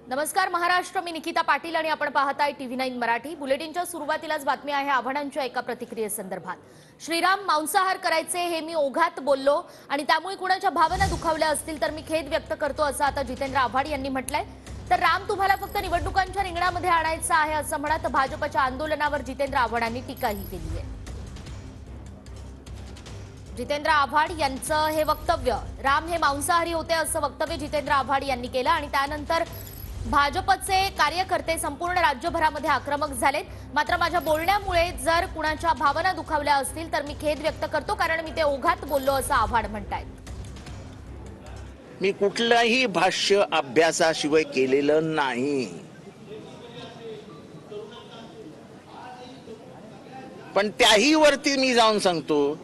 नमस्कार महाराष्ट्र, मी निकिता पाटील आणि आपण पाहताय TV9 मराठी। बुलेटिनच्या सुरुवातीलाच बातमी आहे आव्हानांच्या एका प्रतिक्रियेसंदर्भात। श्रीराम मांसाहार करायचे हे मी ओघात बोललो आणि त्यामुळे कुणाच्या भावना दुखावल्या असतील तर मी खेद व्यक्त करतो असं आता जितेंद्र आव्हाड यांनी म्हटलंय। तर राम तुम्हाला फक्त निवडणुकांच्या रिंगणामध्ये आणायचा आहे असं म्हणत भाजपच्या आंदोलनावर जितेंद्र आव्हाडांनी टीकाही केली आहे। जितेंद्र आव्हाड यांचं हे वक्तव्य, राम हे मांसाहारी होते असं वक्तव्य जितेंद्र आव्हाड यांनी केलं आणि त्यानंतर भाजपचे कार्यकर्ते संपूर्ण राज्यभरामध्ये आक्रमक झालेत। मात्र माझ्या बोलण्यामुळे जर कुणाच्या भावना दुखावल्या असतील तर मी खेद व्यक्त करतो, कारण मी ते ओघात बोललो असं आव्हाड म्हणतायत। मी कुठलाही भाष्य अभ्यासाशिवाय केलेलं नाही, पण त्याही वरती मी जाऊन सांगतो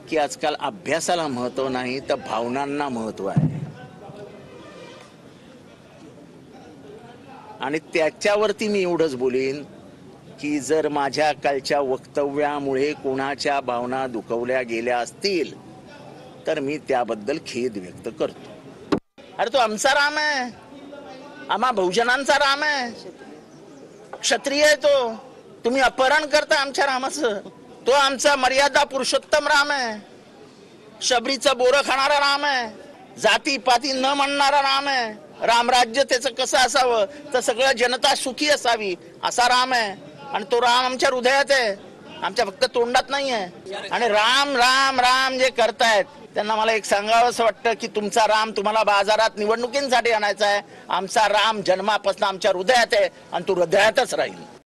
की आजकाल अभ्यासाला महत्व नाही तर भावनांना महत्व आहे आणि त्याच्यावरती मी एवढंच बोलेन की जर माझ्या कालच्या वक्तव्यामुळे कोणाच्या भावना दुखवल्या गेल्या असतील तर मी त्याबद्दल खेद व्यक्त करतो। अरे तो आमचा राम आहे, आम्हा बहुजनांचा राम आहे, क्षत्रिय आहे तो। तुम्ही अपहरण करता आमच्या रामाचं। तो आमचा मर्यादा पुरुषोत्तम राम आहे, शबरीचं बोरं खाणारा राम आहे, जातीपाती न म्हणणारा राम आहे। रामराज्य त्याचं कसं असावं तर सगळं जनता सुखी असावी असा राम आहे आणि तो राम आमच्या हृदयात आहे, आमच्या फक्त तोंडात नाही आहे। आणि राम राम राम जे करतायत त्यांना मला एक सांगावं असं वाटतं की तुमचा राम तुम्हाला बाजारात निवडणुकींसाठी आणायचा आहे, आमचा राम जन्मापासून आमच्या हृदयात आहे आणि तो हृदयातच राहील।